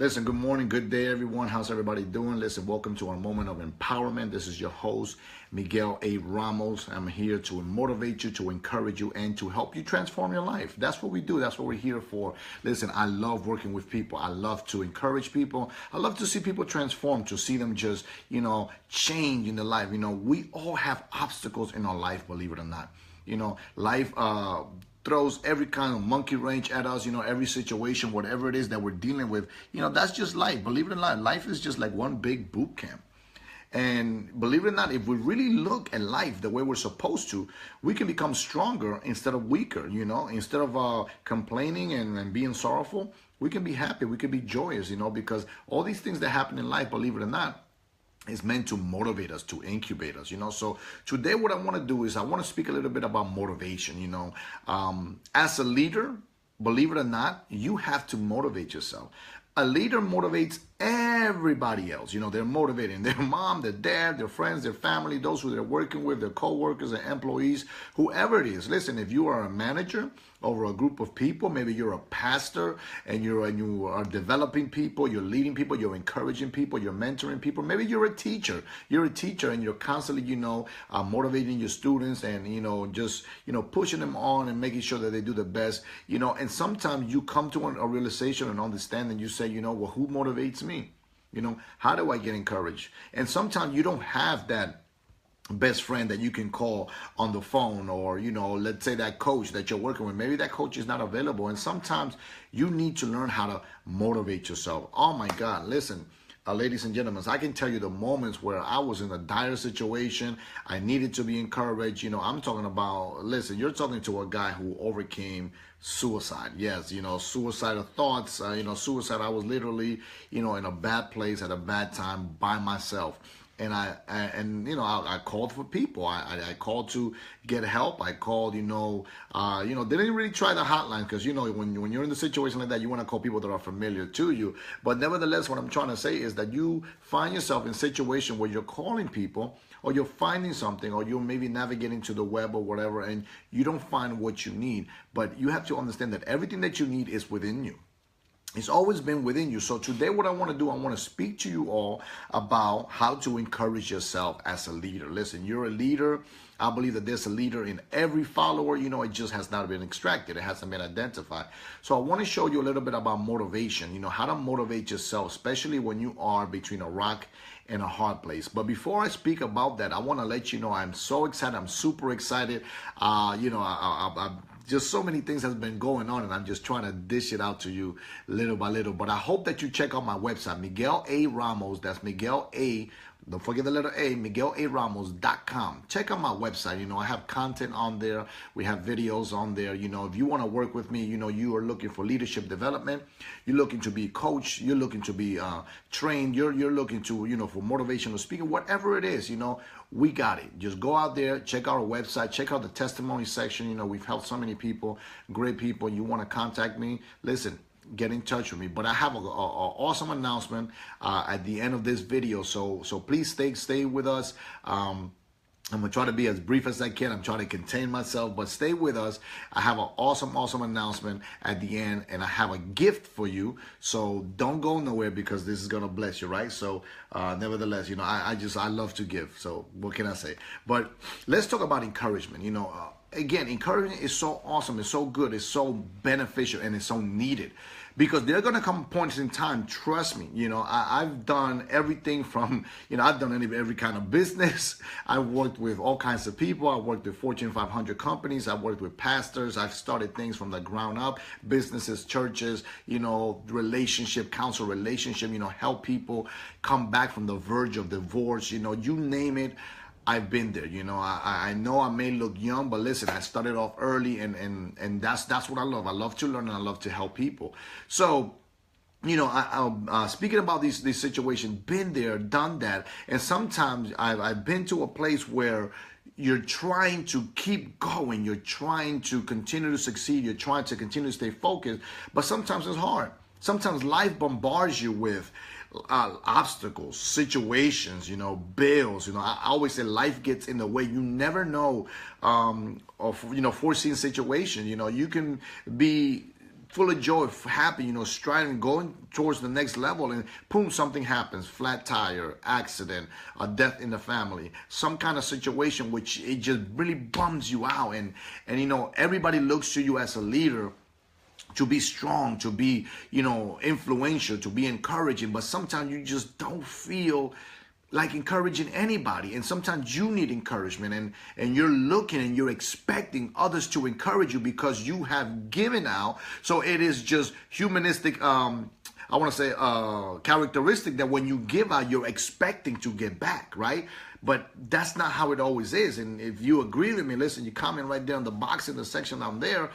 Listen, good morning, good day, everyone. How's everybody doing? Listen, welcome to our moment of empowerment. This is your host, Miguel A. Ramos. I'm here to motivate you, to encourage you, and to help you transform your life. That's what we do. That's what we're here for. Listen, I love working with people. I love to encourage people. I love to see people transform, to see them just, change in their life. We all have obstacles in our life, believe it or not. Life throws every kind of monkey wrench at us, every situation, whatever it is that we're dealing with, that's just life. Believe it or not, life is just like one big boot camp. And believe it or not, if we really look at life the way we're supposed to, we can become stronger instead of weaker, instead of complaining and being sorrowful, we can be happy, we can be joyous, because all these things that happen in life, believe it or not, is meant to motivate us, to incubate us, So today what I want to do is I want to speak a little bit about motivation, As a leader, believe it or not, you have to motivate yourself. A leader motivates everybody else. They're motivating their mom, their dad, their friends, their family, those who they're working with, their co-workers, their employees, whoever it is. Listen, if you are a manager over a group of people, maybe you're a pastor and you are developing people, you're leading people, you're encouraging people, you're mentoring people. Maybe you're a teacher. You're a teacher and you're constantly, motivating your students and, just, pushing them on and making sure that they do the best, and sometimes you come to a realization and understanding. You say, well, who motivates me? How do I get encouraged? And sometimes you don't have that best friend that you can call on the phone, or let's say that coach that you're working with, maybe that coach is not available, and sometimes you need to learn how to motivate yourself. Oh my God, listen, ladies and gentlemen, I can tell you the moments where I was in a dire situation, I needed to be encouraged. I'm talking about, listen, you're talking to a guy who overcame suicide. Yes, suicidal thoughts, suicide. I was literally, in a bad place at a bad time by myself. And I called for people. I called to get help. I called, didn't really try the hotline because, when you're in a situation like that, you want to call people that are familiar to you. But nevertheless, what I'm trying to say is that you find yourself in a situation where you're calling people, or you're finding something, or you're maybe navigating to the web or whatever, and you don't find what you need. But you have to understand that everything that you need is within you. It's always been within you. So today what I want to do, I want to speak to you all about how to encourage yourself as a leader. Listen, you're a leader. I believe that there's a leader in every follower. It just has not been extracted. It hasn't been identified. So I want to show you a little bit about motivation, how to motivate yourself, especially when you are between a rock and a hard place. But before I speak about that, I want to let you know I'm so excited. I'm super excited. Just so many things has been going on, and I'm just trying to dish it out to you little by little. But I hope that you check out my website, Miguel A. Ramos. That's Miguel A. Don't forget the letter A, MiguelARamos.com. Check out my website. I have content on there. We have videos on there. If you want to work with me, you are looking for leadership development. You're looking to be coached. You're looking to be trained. You're looking to, for motivational speaking, whatever it is, we got it. Just go out there, check out our website, check out the testimony section. We've helped so many people, great people. You want to contact me? Listen, get in touch with me. But I have a awesome announcement at the end of this video. So please stay with us. I'm going to try to be as brief as I can. I'm trying to contain myself, but stay with us. I have an awesome announcement at the end, and I have a gift for you. So don't go nowhere, because this is going to bless you, right? So nevertheless, I love to give. So what can I say? But let's talk about encouragement. Again, encouragement is so awesome. It's so good. It's so beneficial, and it's so needed. Because there are going to come points in time, trust me, I've done everything from, I've done every kind of business. I've worked with all kinds of people. I've worked with Fortune 500 companies. I've worked with pastors. I've started things from the ground up, businesses, churches, relationship, counsel relationship, help people come back from the verge of divorce, you name it. I've been there. I know I may look young, but listen, I started off early, and that's what I love. I love to learn, and I love to help people. So, speaking about these situations, been there, done that, and sometimes I've been to a place where you're trying to keep going, you're trying to continue to succeed, you're trying to continue to stay focused, but sometimes it's hard. Sometimes life bombards you with obstacles, situations, bills. I always say life gets in the way. You never know of foreseen situation. You can be full of joy, happy, striving, going towards the next level, and boom, something happens, flat tire, accident, a death in the family, some kind of situation which it just really bums you out. And everybody looks to you as a leader to be strong, to be, influential, to be encouraging, but sometimes you just don't feel like encouraging anybody. And sometimes you need encouragement, and you're looking and you're expecting others to encourage you because you have given out. So it is just humanistic, characteristic that when you give out, you're expecting to get back, right? But that's not how it always is. And if you agree with me, listen, you comment right there in the box in the section down there.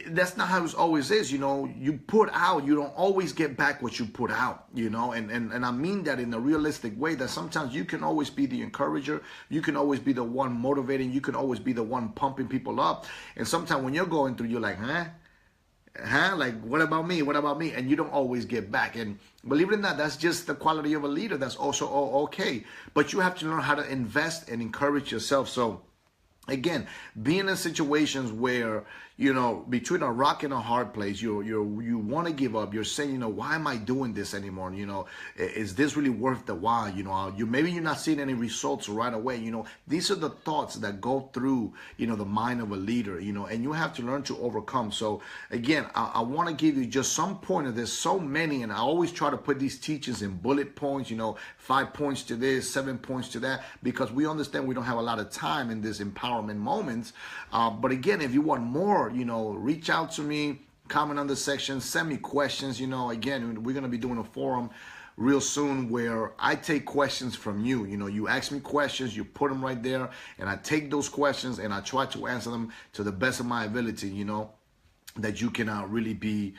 That's not how it always is. You put out, you don't always get back what you put out, and I mean that in a realistic way, that sometimes you can always be the encourager, you can always be the one motivating, you can always be the one pumping people up. And sometimes when you're going through, you're like, like, what about me? And you don't always get back. And believe it or not, that's just the quality of a leader. That's also okay. But you have to learn how to invest and encourage yourself. So again, being in situations where, between a rock and a hard place, you want to give up. You're saying, why am I doing this anymore? Is this really worth the while? Maybe you're not seeing any results right away. These are the thoughts that go through, the mind of a leader, and you have to learn to overcome. So again, I want to give you just some pointers. There's so many, and I always try to put these teachings in bullet points, 5 points to this, 7 points to that, because we understand we don't have a lot of time in this empowerment moments. But again, if you want more, reach out to me, comment on the section, send me questions. Again, we're going to be doing a forum real soon where I take questions from you. You ask me questions, you put them right there, and I take those questions and I try to answer them to the best of my ability, that you can really be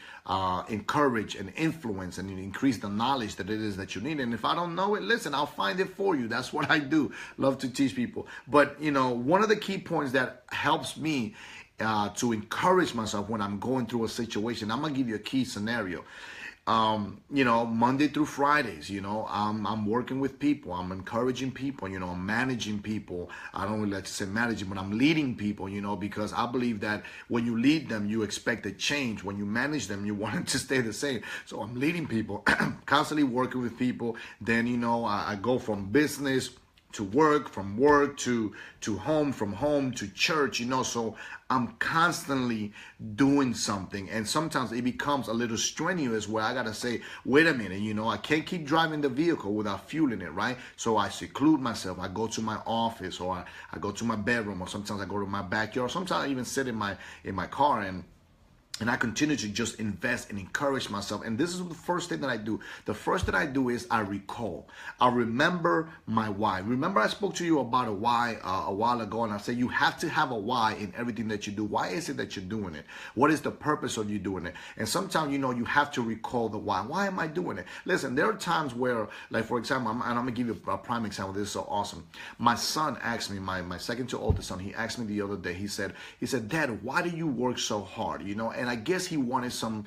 encouraged and influenced and increase the knowledge that it is that you need. And if I don't know it, listen, I'll find it for you. That's what I do. Love to teach people. But, one of the key points that helps me to encourage myself when I'm going through a situation, I'm going to give you a key scenario. Monday through Fridays, I'm working with people, I'm encouraging people, I'm managing people. I don't really like to say managing, but I'm leading people, because I believe that when you lead them, you expect a change. When you manage them, you want them to stay the same. So I'm leading people, constantly working with people. Then, I go from business to work, from work to home, from home to church, so I'm constantly doing something. And sometimes it becomes a little strenuous where I gotta say, wait a minute, I can't keep driving the vehicle without fueling it, right? So I seclude myself. I go to my office, or I go to my bedroom, or sometimes I go to my backyard. Sometimes I even sit in my car and I continue to just invest and encourage myself. And this is the first thing that I do. The first thing I do is I recall. I remember my why. Remember I spoke to you about a why a while ago, and I said you have to have a why in everything that you do. Why is it that you're doing it? What is the purpose of you doing it? And sometimes, you have to recall the why. Why am I doing it? Listen, there are times where, like, for example, and I'm going to give you a prime example. This is so awesome. My son asked me, my second to oldest son, he asked me the other day, he said, Dad, why do you work so hard? And I guess he wanted some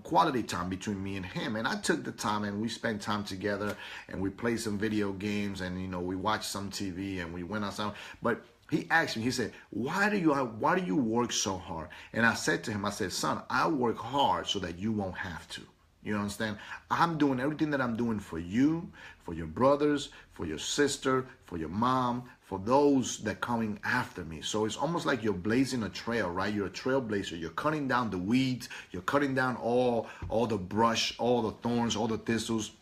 quality time between me and him. And I took the time, and we spent time together, and we played some video games, and we watched some TV, and we went outside. But he asked me, he said, why do you work so hard? And I said to him, I said, son, I work hard so that you won't have to. You understand? I'm doing everything that I'm doing for you, for your brothers, for your sister, for your mom, for those that coming after me. So it's almost like you're blazing a trail, right? You're a trailblazer. You're cutting down the weeds. You're cutting down all the brush, all the thorns, all the thistles,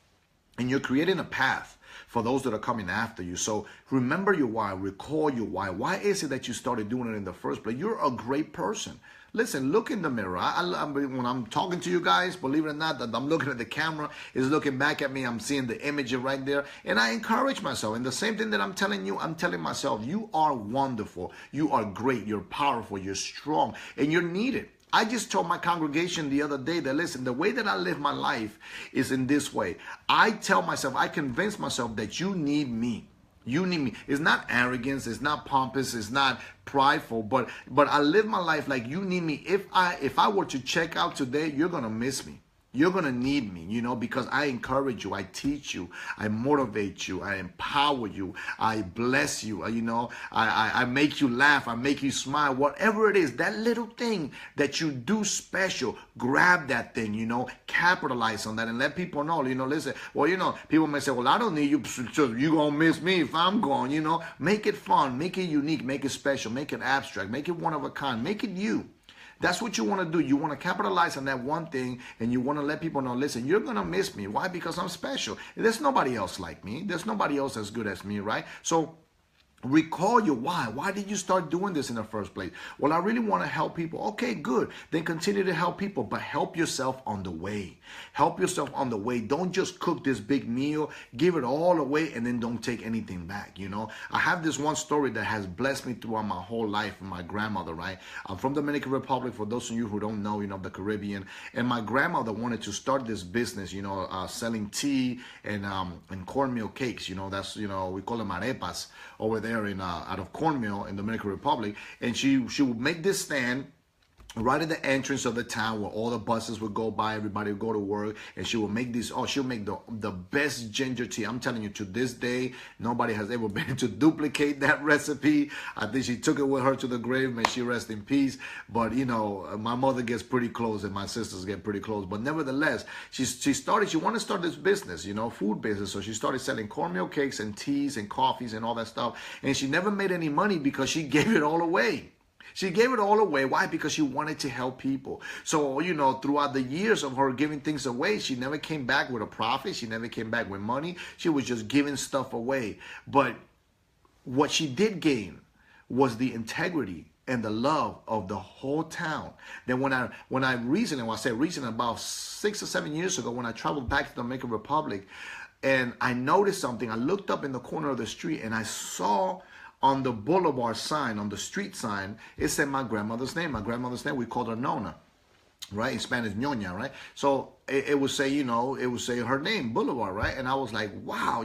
and you're creating a path for those that are coming after you. So remember your why, recall your why. Why is it that you started doing it in the first place? You're a great person. Listen, look in the mirror. When I'm talking to you guys, believe it or not, that I'm looking at the camera, is looking back at me. I'm seeing the image right there. And I encourage myself. And the same thing that I'm telling you, I'm telling myself, you are wonderful. You are great. You're powerful. You're strong. And you're needed. I just told my congregation the other day that, listen, the way that I live my life is in this way. I tell myself, I convince myself that you need me. You need me. It's not arrogance. It's not pompous. It's not prideful. But I live my life like you need me. If I were to check out today, you're gonna miss me. You're going to need me, because I encourage you, I teach you, I motivate you, I empower you, I bless you, I make you laugh, I make you smile, whatever it is, that little thing that you do special, grab that thing, capitalize on that and let people know, listen, people may say, well, I don't need you, so you're going to miss me if I'm gone, make it fun, make it unique, make it special, make it abstract, make it one of a kind, make it you. That's what you want to do. You want to capitalize on that one thing, and you want to let people know, listen, you're going to miss me. Why? Because I'm special. There's nobody else like me. There's nobody else as good as me, right? So recall your why. Why did you start doing this in the first place? Well, I really want to help people. Okay, good. Then continue to help people, but help yourself on the way. Help yourself on the way. Don't just cook this big meal, give it all away, and then don't take anything back. I have this one story that has blessed me throughout my whole life. My grandmother, right? I'm from Dominican Republic, for those of you who don't know, the Caribbean. And my grandmother wanted to start this business, selling tea and cornmeal cakes. That's, we call them arepas over there out of cornmeal in Dominican Republic. And she would make this stand right at the entrance of the town where all the buses would go by, everybody would go to work, and she will make she'll make the best ginger tea. I'm telling you, to this day, nobody has ever been able to duplicate that recipe. I think she took it with her to the grave, may she rest in peace. But, my mother gets pretty close and my sisters get pretty close. But nevertheless, she wanted to start this business, food business. So she started selling cornmeal cakes and teas and coffees and all that stuff. And she never made any money because she gave it all away. She gave it all away. Why? Because she wanted to help people. So, throughout the years of her giving things away, she never came back with a profit. She never came back with money. She was just giving stuff away. But what she did gain was the integrity and the love of the whole town. Then when I recently, about 6 or 7 years ago, when I traveled back to the Dominican Republic, and I noticed something, I looked up in the corner of the street and I saw on the boulevard sign, on the street sign, it said my grandmother's name. My grandmother's name, we called her Nona, right? In Spanish, Ñoña, right? So it would say, it would say her name, Boulevard, right? And I was like, wow,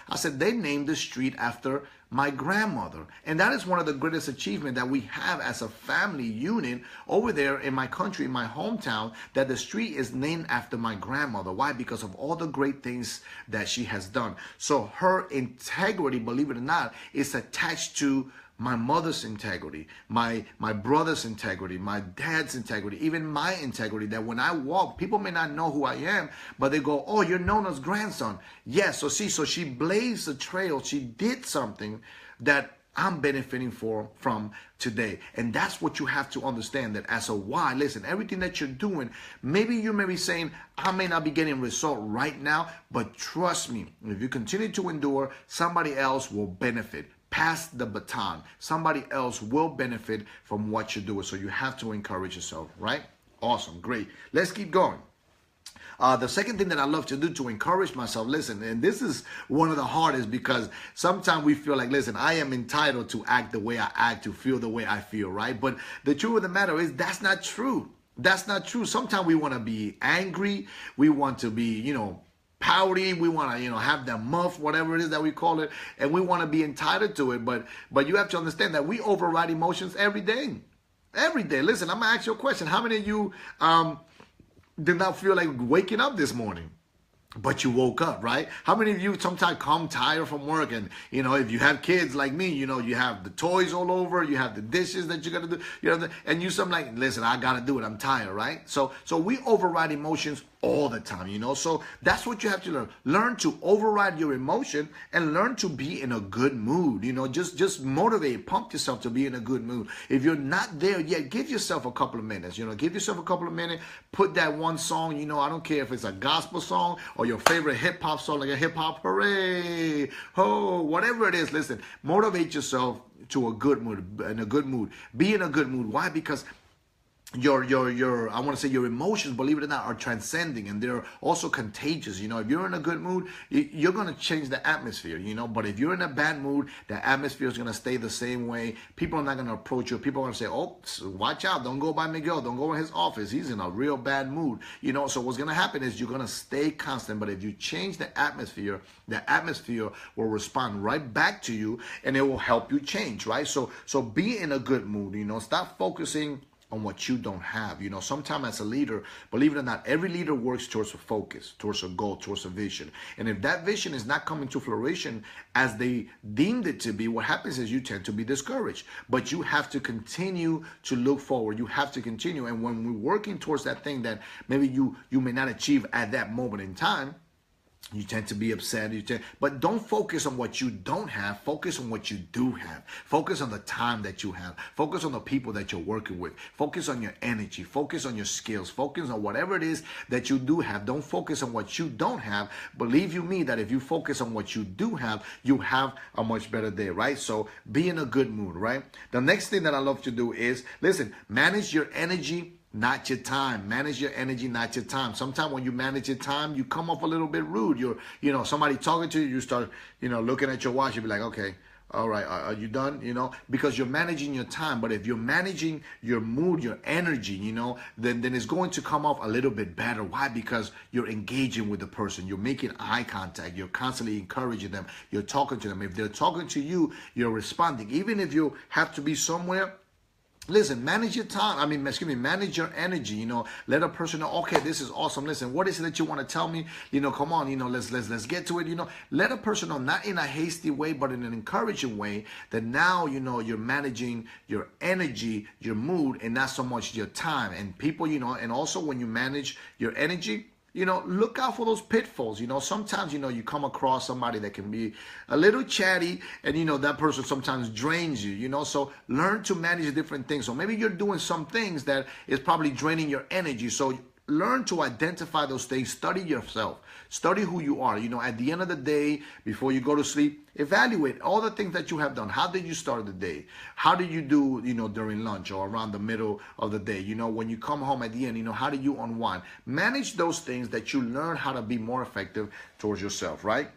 I said, they named the street after my grandmother. And that is one of the greatest achievements that we have as a family unit over there in my country, in my hometown, that the street is named after my grandmother. Why? Because of all the great things that she has done. So her integrity, believe it or not, is attached to my mother's integrity, my brother's integrity, my dad's integrity, even my integrity, that when I walk, people may not know who I am, but they go, oh, you're Nona's grandson. Yes, so she blazed a trail. She did something that I'm benefiting from today. And that's what you have to understand, that as a why, listen, everything that you're doing, maybe you may be saying, I may not be getting result right now, but trust me, if you continue to endure, somebody else will benefit. Pass the baton. Somebody else will benefit from what you're doing. So you have to encourage yourself, right? Awesome, great. Let's keep going. The second thing that I love to do to encourage myself, listen, and this is one of the hardest, because sometimes we feel like, listen, I am entitled to act the way I act, to feel the way I feel, right? But the truth of the matter is that's not true. That's not true. Sometimes we want to be angry. We want to be, pouty, we want to, have that muff, whatever it is that we call it, and we want to be entitled to it. But you have to understand that we override emotions every day. Every day. Listen, I'm gonna ask you a question. How many of you did not feel like waking up this morning, but you woke up, right? How many of you sometimes come tired from work, and if you have kids like me, you have the toys all over, you have the dishes that you got to do, and you something like, listen, I got to do it, I'm tired, right? So we override emotions all the time, so that's what you have to learn to override your emotion and learn to be in a good mood. Just motivate, pump yourself to be in a good mood. If you're not there yet, give yourself a couple of minutes, give yourself a couple of minutes, put that one song, I don't care if it's a gospel song or your favorite hip-hop song, like a hip-hop hooray, ho, whatever it is. Listen, motivate yourself to a good mood, in a good mood. Be in a good mood. Why? Because your I want to say your emotions, believe it or not, are transcending, and they're also contagious. If you're in a good mood, you're going to change the atmosphere, but if you're in a bad mood, the atmosphere is going to stay the same way. People are not going to approach you. People are going to say, oh, watch out, don't go by Miguel, don't go in his office, he's in a real bad mood. So what's going to happen is you're going to stay constant. But if you change the atmosphere will respond right back to you, and it will help you change, right? So be in a good mood. Stop focusing on what you don't have. Sometimes as a leader, believe it or not, every leader works towards a focus, towards a goal, towards a vision. And if that vision is not coming to fruition as they deemed it to be, what happens is you tend to be discouraged. But you have to continue to look forward. You have to continue. And when we're working towards that thing that maybe you may not achieve at that moment in time, you tend to be upset. But don't focus on what you don't have. Focus on what you do have. Focus on the time that you have. Focus on the people that you're working with. Focus on your energy. Focus on your skills. Focus on whatever it is that you do have. Don't focus on what you don't have. Believe you me that if you focus on what you do have, you have a much better day, right? So be in a good mood, right? The next thing that I love to do is, listen, manage your energy, not your time. Manage your energy, not your time. Sometimes when you manage your time, you come off a little bit rude. Somebody talking to you, you start, looking at your watch, you be like, okay, all right, are you done? Because you're managing your time. But if you're managing your mood, your energy, then it's going to come off a little bit better. Why? Because you're engaging with the person. You're making eye contact. You're constantly encouraging them. You're talking to them. If they're talking to you, you're responding. Even if you have to be somewhere, listen, manage your time. Manage your energy. Let a person know, okay, this is awesome. Listen, what is it that you want to tell me? Come on, let's get to it. Let a person know, not in a hasty way, but in an encouraging way, that now, you're managing your energy, your mood, and not so much your time. And people, and also when you manage your energy, look out for those pitfalls. Sometimes, you come across somebody that can be a little chatty, and, that person sometimes drains you, so learn to manage different things. So maybe you're doing some things that is probably draining your energy. So learn to identify those things. Study yourself. Study who you are. At the end of the day, before you go to sleep, evaluate all the things that you have done. How did you start the day? How did you do, during lunch or around the middle of the day? When you come home at the end, how do you unwind? Manage those things that you learn how to be more effective towards yourself, right?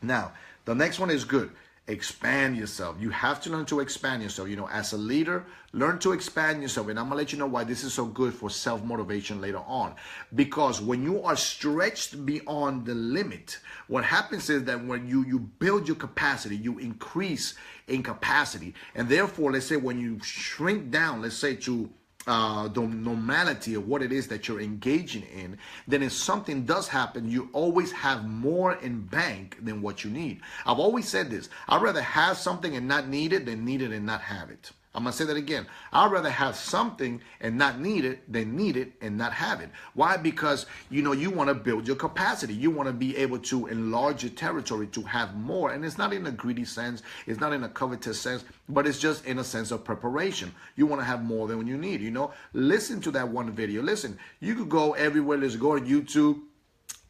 Now, the next one is good. Expand yourself. You have to learn to expand yourself. As a leader, learn to expand yourself. And I'm going to let you know why this is so good for self-motivation later on. Because when you are stretched beyond the limit, what happens is that when you build your capacity, you increase in capacity. And therefore, let's say when you shrink down, let's say to the normality of what it is that you're engaging in, then if something does happen, you always have more in bank than what you need. I've always said this. I'd rather have something and not need it than need it and not have it. I'm going to say that again. I'd rather have something and not need it than need it and not have it. Why? Because, you want to build your capacity. You want to be able to enlarge your territory to have more. And it's not in a greedy sense. It's not in a covetous sense, but it's just in a sense of preparation. You want to have more than you need, Listen to that one video. Listen, you could go everywhere. Let's go to YouTube.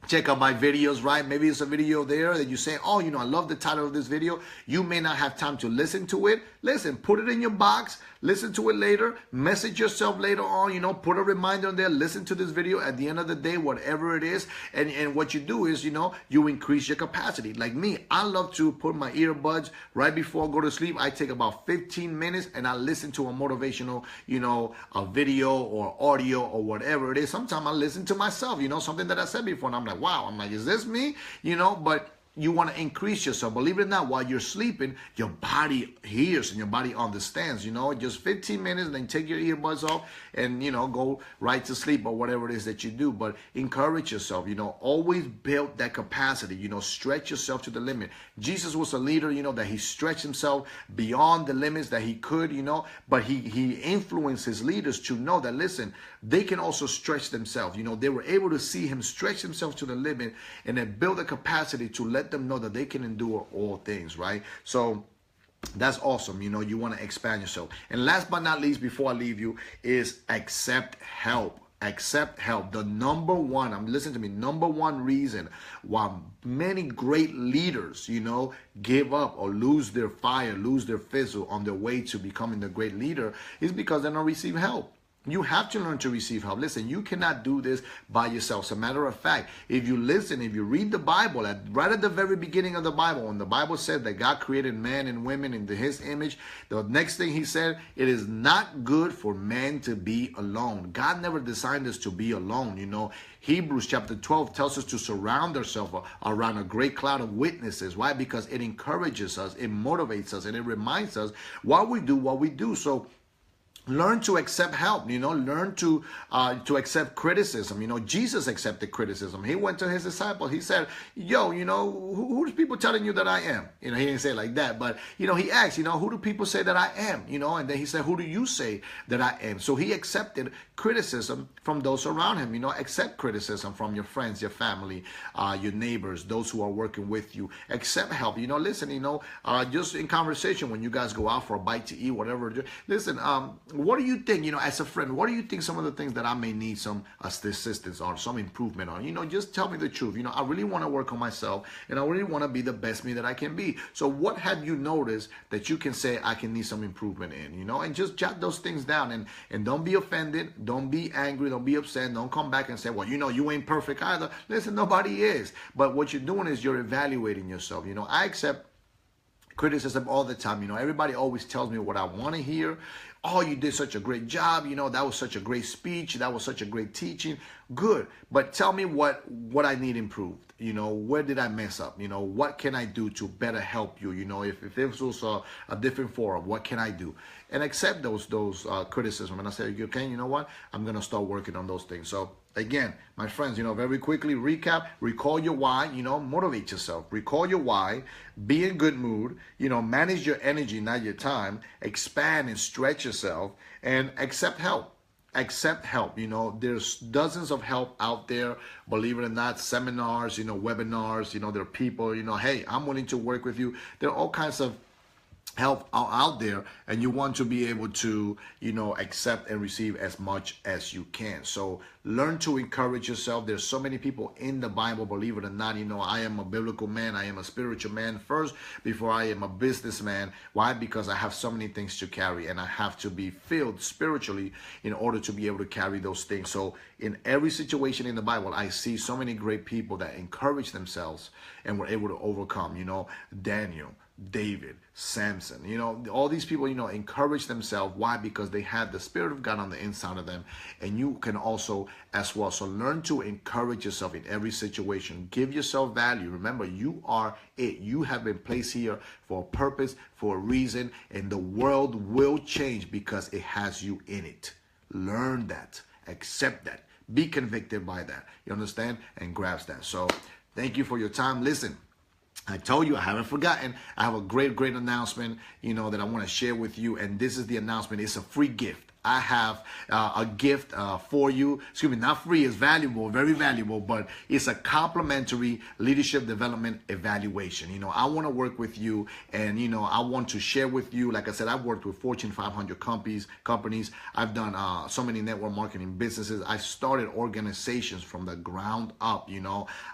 Check out my videos, right? Maybe it's a video there that you say, oh, I love the title of this video. You may not have time to listen to it. Listen, put it in your box. Listen to it later. Message yourself later on, put a reminder on there. Listen to this video at the end of the day, whatever it is. And what you do is, you increase your capacity. Like me, I love to put my earbuds right before I go to sleep. I take about 15 minutes and I listen to a motivational, a video or audio or whatever it is. Sometimes I listen to myself, something that I said before. And I'm like, wow, is this me? But you want to increase yourself. Believe it or not, while you're sleeping, your body hears and your body understands, just 15 minutes, then take your earbuds off and, go right to sleep or whatever it is that you do. But encourage yourself, always build that capacity, stretch yourself to the limit. Jesus was a leader, that he stretched himself beyond the limits that he could, but he influenced his leaders to know that, listen, they can also stretch themselves. They were able to see him stretch himself to the limit and then build a capacity to let them know that they can endure all things, right? So that's awesome. You want to expand yourself. And last but not least, before I leave you, is accept help. Accept help. The number one reason why many great leaders, give up or lose their fire, lose their fizzle on their way to becoming the great leader is because they don't receive help. You have to learn to receive help. Listen, you cannot do this by yourself. As a matter of fact, if you read the Bible, right at the very beginning of the Bible, when the Bible said that God created man and women in his image, the next thing he said, it is not good for man to be alone. God never designed us to be alone. Hebrews chapter 12 tells us to surround ourselves around a great cloud of witnesses. Why? Because it encourages us, it motivates us, and it reminds us why we do what we do. So Learn to accept help, learn to accept criticism. Jesus accepted criticism. He went to his disciples. He said, yo, who's people telling you that I am? He didn't say it like that, but, he asked, who do people say that I am? And then he said, who do you say that I am? So he accepted criticism from those around him. Accept criticism from your friends, your family, your neighbors, those who are working with you. Accept help. Listen, just in conversation when you guys go out for a bite to eat, whatever. Listen, what do you think, as a friend, what do you think some of the things that I may need some assistance on, some improvement on? Just tell me the truth. I really want to work on myself, and I really want to be the best me that I can be. So what have you noticed that you can say I can need some improvement in, and just jot those things down, and don't be offended. Don't be angry. Don't be upset. Don't come back and say, well, you ain't perfect either. Listen, nobody is. But what you're doing is you're evaluating yourself. I accept criticism all the time. Everybody always tells me what I want to hear. Oh, you did such a great job. That was such a great speech. That was such a great teaching. Good. But tell me what I need improved. Where did I mess up? What can I do to better help you? If this was a different forum, what can I do? And accept those criticism. And I say, okay, you know what? I'm going to start working on those things. So again, my friends, very quickly recap, recall your why, motivate yourself, recall your why, be in good mood, manage your energy, not your time, expand and stretch yourself, and accept help. Accept help. There's dozens of help out there, believe it or not, seminars, webinars, there are people, hey, I'm willing to work with you. There are all kinds of help out there, and you want to be able to accept and receive as much as you can. So learn to encourage yourself. There's so many people in the Bible, believe it or not. I am a biblical man. I am a spiritual man first before I am a businessman. Why? Because I have so many things to carry, and I have to be filled spiritually in order to be able to carry those things. So in every situation in the Bible, I see so many great people that encourage themselves and were able to overcome. Daniel, David, Samson, all these people, encourage themselves. Why? Because they have the Spirit of God on the inside of them, and you can also as well. So learn to encourage yourself in every situation. Give yourself value. Remember, you are it. You have been placed here for a purpose, for a reason, and the world will change because it has you in it. Learn that. Accept that. Be convicted by that. You understand? And grasp that. So thank you for your time. Listen, I told you, I haven't forgotten. I have a great announcement, that I want to share with you. And this is the announcement. It's a free gift. I have a gift for you. Excuse me, not free. It's valuable, very valuable, but it's a complimentary leadership development evaluation. I want to work with you, and I want to share with you. Like I said, I've worked with Fortune 500 companies. I've done so many network marketing businesses. I started organizations from the ground up.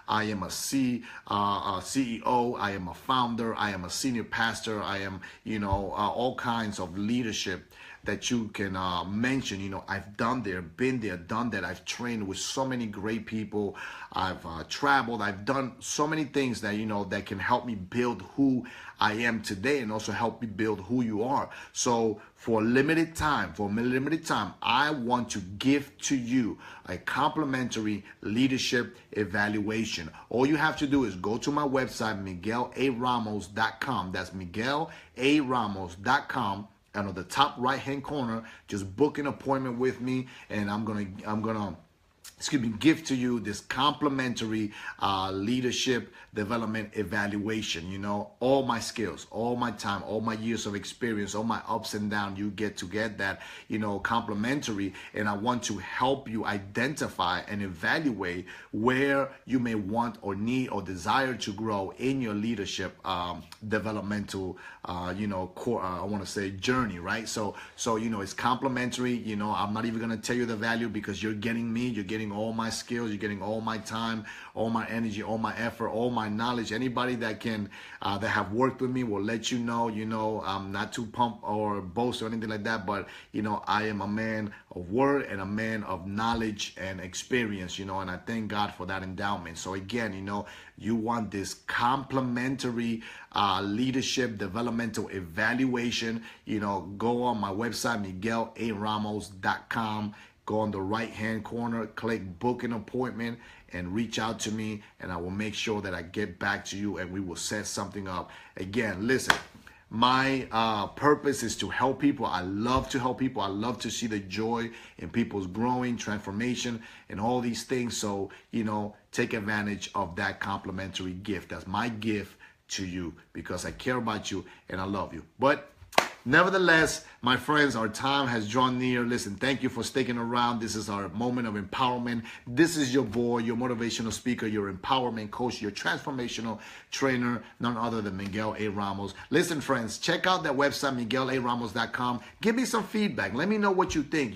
I am a CEO. I am a founder. I am a senior pastor. I am, all kinds of leadership that you can mention. I've done there, been there, done that. I've trained with so many great people. I've traveled. I've done so many things that, that can help me build who I am today, and also help me build who you are. So for a limited time, I want to give to you a complimentary leadership evaluation. All you have to do is go to my website, MiguelARamos.com. That's MiguelARamos.com. And on the top right-hand corner, just book an appointment with me, and I'm gonna give to you this complimentary leadership development evaluation. All my skills, all my time, all my years of experience, all my ups and downs, you get to get that, complimentary. And I want to help you identify and evaluate where you may want or need or desire to grow in your leadership developmental, journey, right? So it's complimentary. I'm not even gonna tell you the value, because you're getting me, you're getting all my skills, you're getting all my time, all my energy, all my effort, all my knowledge. Anybody that can that have worked with me will let you know. I'm not too pump or boast or anything like that, but I am a man of word and a man of knowledge and experience, and I thank God for that endowment. So again, you want this complimentary leadership developmental evaluation, go on my website, MiguelARamos.com. Go on the right-hand corner, click book an appointment, and reach out to me, and I will make sure that I get back to you, and we will set something up. Again, listen, my purpose is to help people. I love to help people. I love to see the joy in people's growing, transformation, and all these things. So, take advantage of that complimentary gift. That's my gift to you because I care about you and I love you. But nevertheless, my friends, our time has drawn near. Listen, thank you for sticking around. This is our moment of empowerment. This is your boy, your motivational speaker, your empowerment coach, your transformational trainer, none other than Miguel A. Ramos. Listen, friends, check out that website, miguelaramos.com. Give me some feedback. Let me know what you think.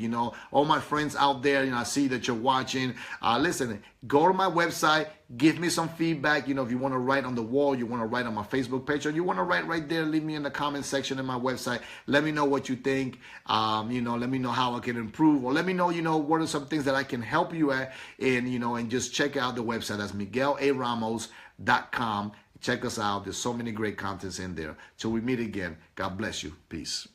All my friends out there, I see that you're watching. Listen, go to my website. Give me some feedback. If you want to write on the wall, you want to write on my Facebook page, or you want to write right there, leave me in the comment section in my website. Let me know what you think. Let me know how I can improve, or let me know, what are some things that I can help you at. And just check out the website. That's miguelaramos.com. Check us out. There's so many great contents in there. Till we meet again. God bless you. Peace.